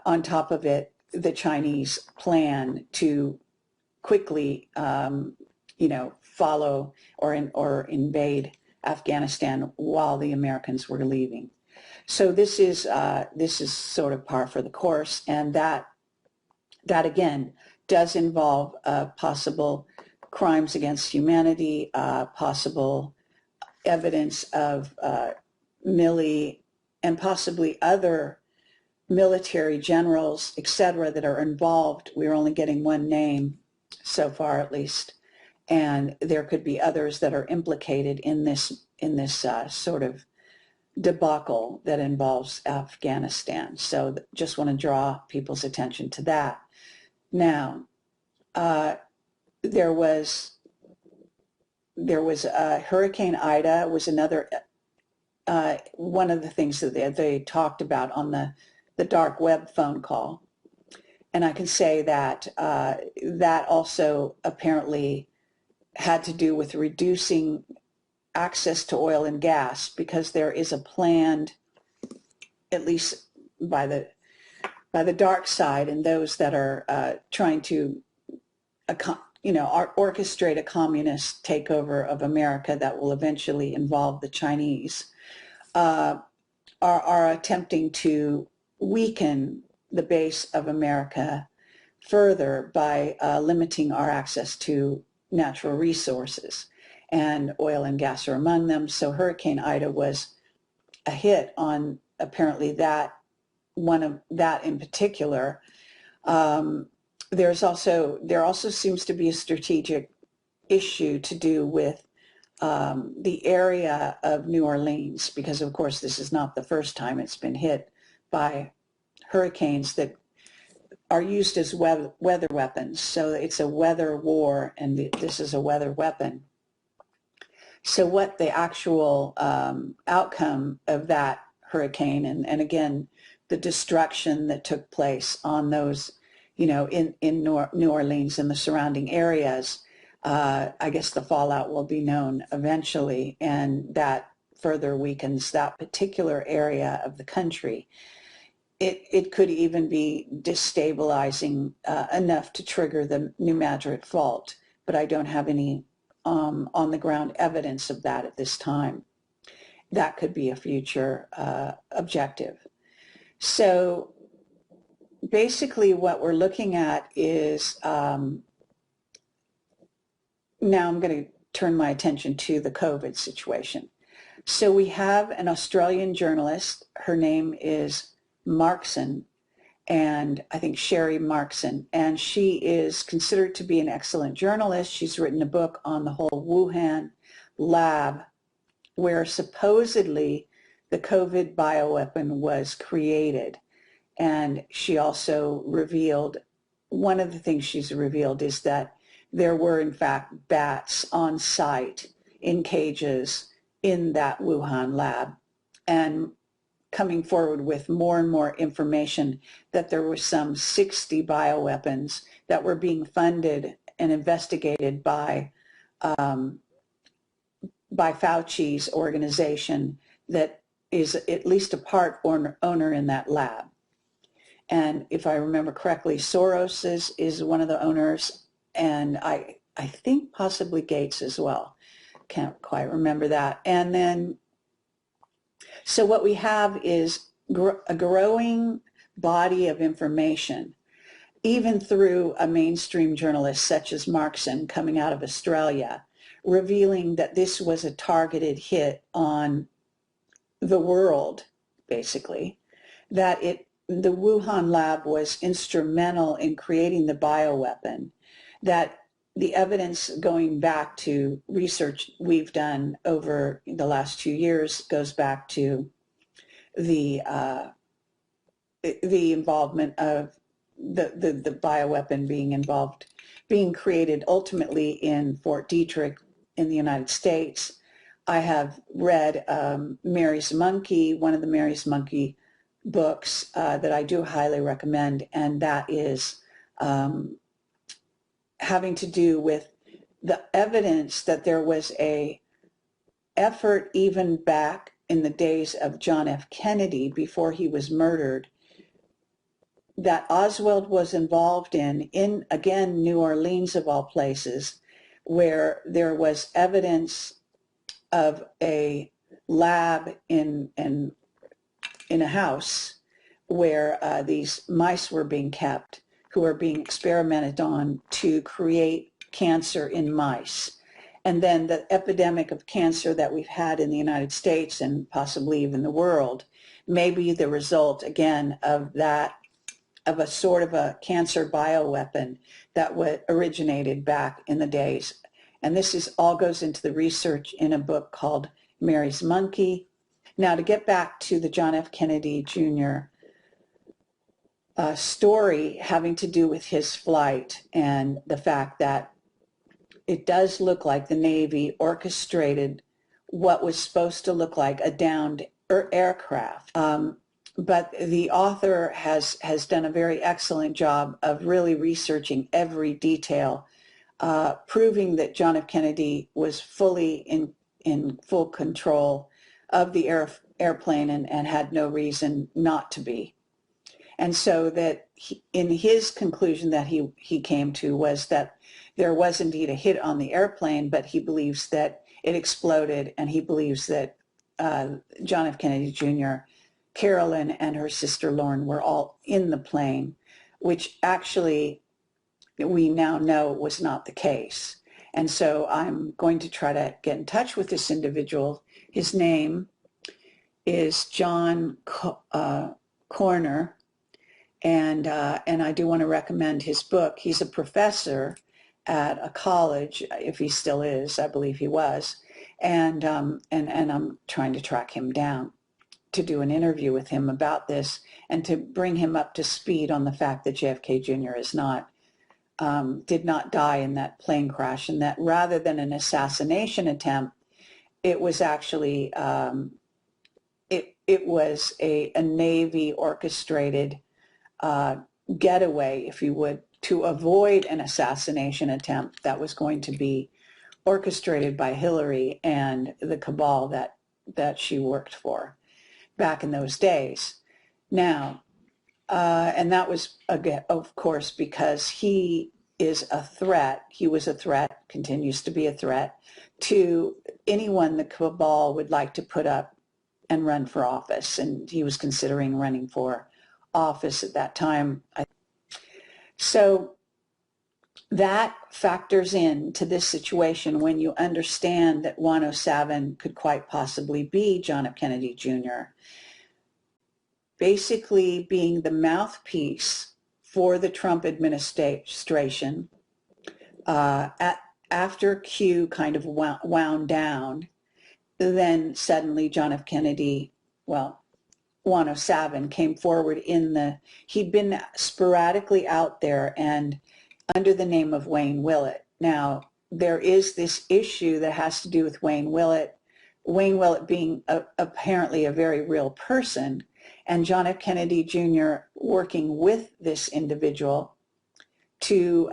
on top of it, the Chinese plan to quickly, follow or invade Afghanistan while the Americans were leaving. So this is sort of par for the course, and that again does involve possible crimes against humanity, possible evidence of Milley and possibly other military generals, etc., that are involved. We're only getting one name so far, at least, and there could be others that are implicated in this sort of debacle that involves Afghanistan. So just want to draw people's attention to that. Now, there was Hurricane Ida was another one of the things that they talked about on the dark web phone call. And I can say that that also apparently had to do with reducing access to oil and gas, because there is a planned, at least by the dark side and those that are trying to orchestrate a communist takeover of America that will eventually involve the Chinese, are attempting to weaken the base of America further by limiting our access to natural resources, and oil and gas are among them. So Hurricane Ida was a hit on apparently that in particular. There also seems to be a strategic issue to do with the area of New Orleans, because of course this is not the first time it's been hit by hurricanes that are used as weather weapons. So it's a weather war, and this is a weather weapon. So what the actual outcome of that hurricane, and again, the destruction that took place on those, in New Orleans and the surrounding areas, I guess the fallout will be known eventually, and that further weakens that particular area of the country. It could even be destabilizing enough to trigger the New Madrid Fault, but I don't have any on the ground evidence of that at this time. That could be a future objective. So basically what we're looking at is, now I'm going to turn my attention to the COVID situation. So we have an Australian journalist. Her name is Markson, and I think Sherry Markson, and she is considered to be an excellent journalist. She's written a book on the whole Wuhan lab where supposedly the COVID bioweapon was created. And she also revealed, one of the things she's revealed is that there were in fact bats on site in cages in that Wuhan lab, and coming forward with more and more information that there were some 60 bioweapons that were being funded and investigated by Fauci's organization that is at least a part owner in that lab. And if I remember correctly, Soros is one of the owners, and I think possibly Gates as well. Can't quite remember that. And then, so what we have is a growing body of information, even through a mainstream journalist such as Markson coming out of Australia, revealing that this was a targeted hit on the world, basically, that the Wuhan lab was instrumental in creating the bioweapon, that the evidence going back to research we've done over the last 2 years goes back to the involvement of the bioweapon being created ultimately in Fort Detrick in the United States. I have read Mary's Monkey, one of the Mary's Monkey books that I do highly recommend, and that is having to do with the evidence that there was a effort even back in the days of John F. Kennedy before he was murdered that Oswald was involved in again, New Orleans of all places, where there was evidence of a lab in a house where these mice were being kept, who were being experimented on to create cancer in mice. And then the epidemic of cancer that we've had in the United States and possibly even the world may be the result, again, of that, of a sort of a cancer bioweapon that originated back in the days. And this is all goes into the research in a book called Mary's Monkey. Now, to get back to the John F. Kennedy Jr. Story having to do with his flight and the fact that it does look like the Navy orchestrated what was supposed to look like a downed aircraft. But the author has done a very excellent job of really researching every detail, proving that John F. Kennedy was fully in full control of the airplane and had no reason not to be. And so that in his conclusion that he came to was that there was indeed a hit on the airplane, but he believes that it exploded, and he believes that John F. Kennedy Jr., Carolyn, and her sister Lauren were all in the plane, which actually we now know was not the case. And so I'm going to try to get in touch with this individual. His name is John Corner, and I do want to recommend his book. He's a professor at a college, if he still is. I believe he was, and I'm trying to track him down to do an interview with him about this and to bring him up to speed on the fact that JFK Jr. is not did not die in that plane crash, and that rather than an assassination attempt, it was actually it was a Navy orchestrated getaway, if you would, to avoid an assassination attempt that was going to be orchestrated by Hillary and the cabal that she worked for back in those days. Now, and that was, again, of course, because he is a threat. He was a threat, continues to be a threat to anyone the cabal would like to put up and run for office. And he was considering running for office at that time. So that factors into this situation when you understand that Juan O'Savin could quite possibly be John F. Kennedy Jr., basically being the mouthpiece for the Trump administration. After Q kind of wound down, then suddenly John F. Kennedy, well, Juan O'Savin came forward he'd been sporadically out there and under the name of Wayne Willett. Now, there is this issue that has to do with Wayne Willett being apparently a very real person, and John F. Kennedy Jr. working with this individual to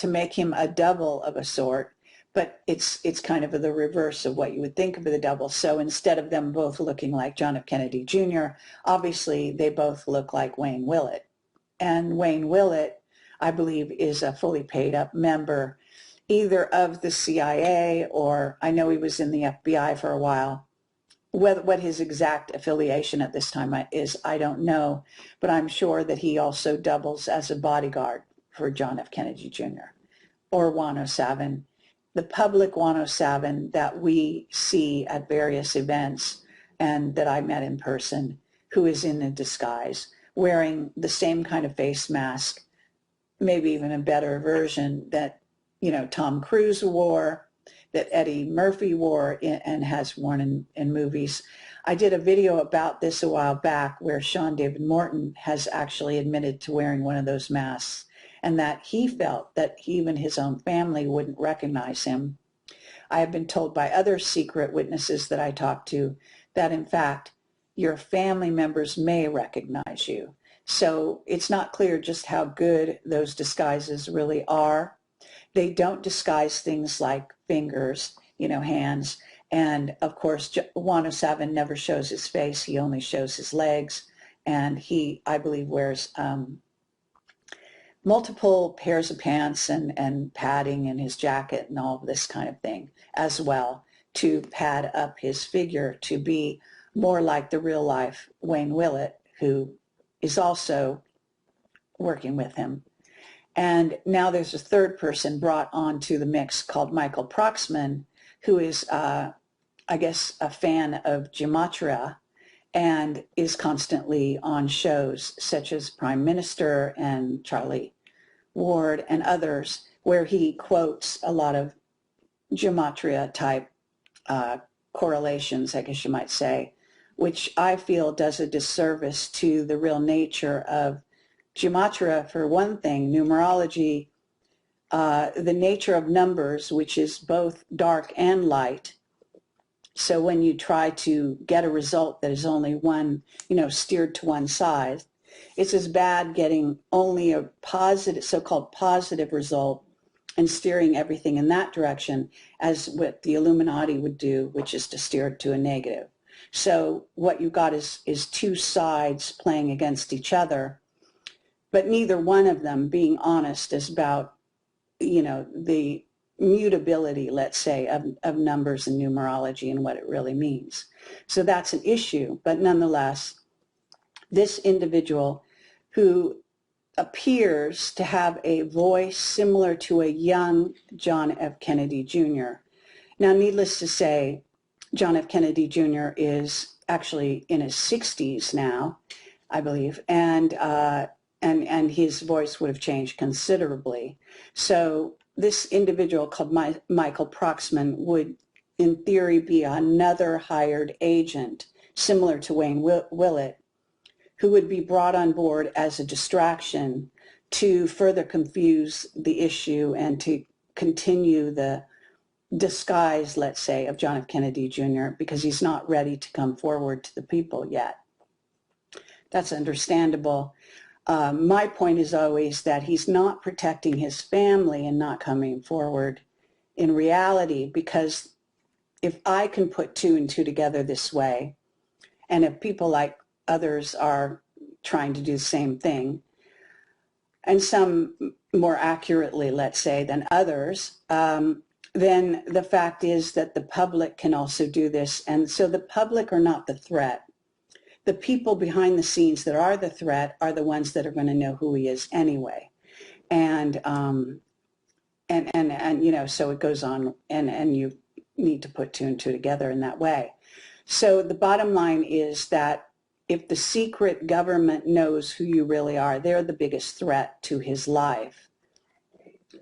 make him a double of a sort, but it's kind of the reverse of what you would think of the double. So instead of them both looking like John F. Kennedy Jr., obviously they both look like Wayne Willett. And Wayne Willett, I believe, is a fully paid up member either of the CIA, or I know he was in the FBI for a while. What his exact affiliation at this time is, I don't know, but I'm sure that he also doubles as a bodyguard for John F. Kennedy Jr. or Juan O'Savin, the public Juan O'Savin that we see at various events and that I met in person, who is in a disguise, wearing the same kind of face mask, maybe even a better version that, Tom Cruise wore, that Eddie Murphy wore and has worn in movies. I did a video about this a while back where Sean David Morton has actually admitted to wearing one of those masks, and that he felt that even his own family wouldn't recognize him. I have been told by other secret witnesses that I talked to that, in fact, your family members may recognize you. So it's not clear just how good those disguises really are. They don't disguise things like fingers, hands. And of course, Juan O'Savin never shows his face. He only shows his legs. And he, I believe, wears multiple pairs of pants and padding in his jacket and all of this kind of thing as well to pad up his figure to be more like the real life Wayne Willett, who is also working with him. And now there's a third person brought onto the mix called Michael Proxman, who is, I guess, a fan of gematria and is constantly on shows such as Prime Minister and Charlie Ward and others, where he quotes a lot of gematria type correlations, I guess you might say, which I feel does a disservice to the real nature of gematria. For one thing, numerology, the nature of numbers, which is both dark and light. So when you try to get a result that is only one, steered to one side, it's as bad getting only a positive, so-called positive result and steering everything in that direction as what the Illuminati would do, which is to steer it to a negative. So what you got is two sides playing against each other, but neither one of them being honest is about, the mutability, let's say, of numbers and numerology and what it really means. So that's an issue, but nonetheless, this individual who appears to have a voice similar to a young John F. Kennedy Jr. Now, needless to say, John F. Kennedy Jr. is actually in his 60s now, I believe, and his voice would have changed considerably. So this individual called Michael Proxman would, in theory, be another hired agent, similar to Wayne Willett, who would be brought on board as a distraction to further confuse the issue and to continue the disguise, let's say, of John F. Kennedy Jr., because he's not ready to come forward to the people yet. That's understandable. My point is always that he's not protecting his family and not coming forward in reality, because if I can put two and two together this way, and if people like others are trying to do the same thing, and some more accurately, let's say, than others, then the fact is that the public can also do this. And so the public are not the threat. The people behind the scenes that are the threat are the ones that are going to know who he is anyway. And so it goes on, and you need to put two and two together in that way. So the bottom line is that if the secret government knows who you really are, they're the biggest threat to his life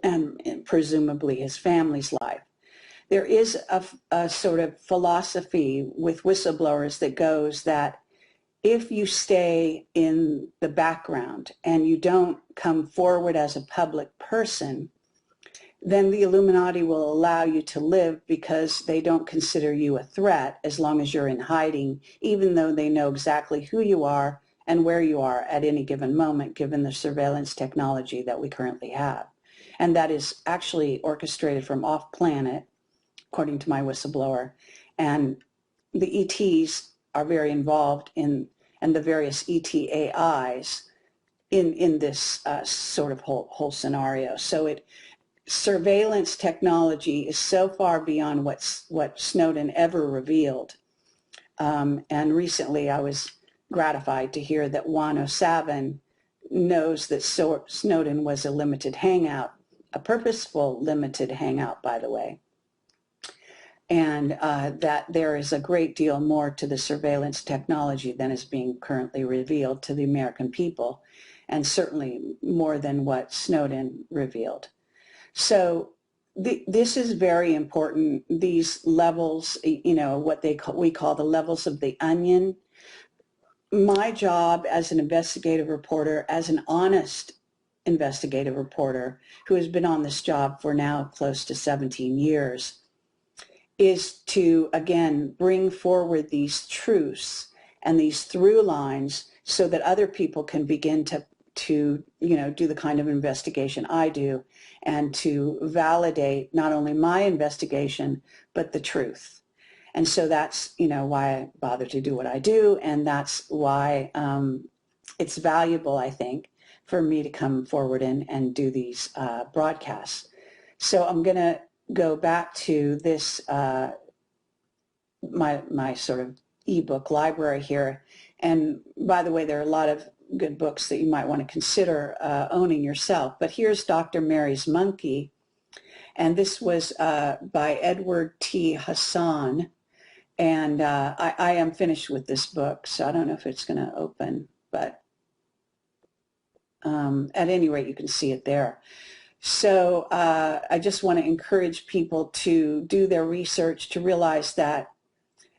and presumably his family's life. There is a sort of philosophy with whistleblowers that goes that if you stay in the background and you don't come forward as a public person, then the Illuminati will allow you to live because they don't consider you a threat as long as you're in hiding, even though they know exactly who you are and where you are at any given moment, given the surveillance technology that we currently have. And that is actually orchestrated from off-planet, according to my whistleblower. And the ETs are very involved in, and the various ETAIs in this sort of whole scenario. So surveillance technology is so far beyond what Snowden ever revealed. And recently I was gratified to hear that Juan O'Savin knows that Snowden was a limited hangout, a purposeful limited hangout, by the way, and that there is a great deal more to the surveillance technology than is being currently revealed to the American people, and certainly more than what Snowden revealed. So this is very important, these levels, what we call the levels of the onion. My job as an investigative reporter, as an honest investigative reporter who has been on this job for now close to 17 years, is to, again, bring forward these truths and these through lines so that other people can begin to do the kind of investigation I do, and to validate not only my investigation, but the truth. And so that's, why I bother to do what I do, and that's why it's valuable, I think, for me to come forward and do these broadcasts. So I'm going to go back to this, my sort of ebook library here. And by the way, there are a lot of good books that you might want to consider owning yourself. But here's Dr. Mary's Monkey. And this was by Edward T. Hassan. And I am finished with this book, so I don't know if it's going to open, but at any rate, you can see it there. So I just want to encourage people to do their research, to realize that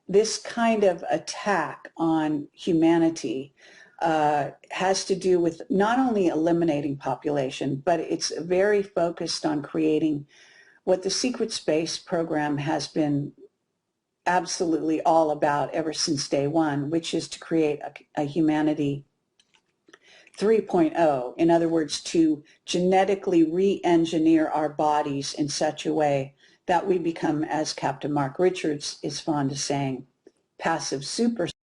this kind of attack on humanity has to do with not only eliminating population, but it's very focused on creating what the secret space program has been absolutely all about ever since day one, which is to create a humanity 3.0. In other words, to genetically re-engineer our bodies in such a way that we become, as Captain Mark Richards is fond of saying, passive super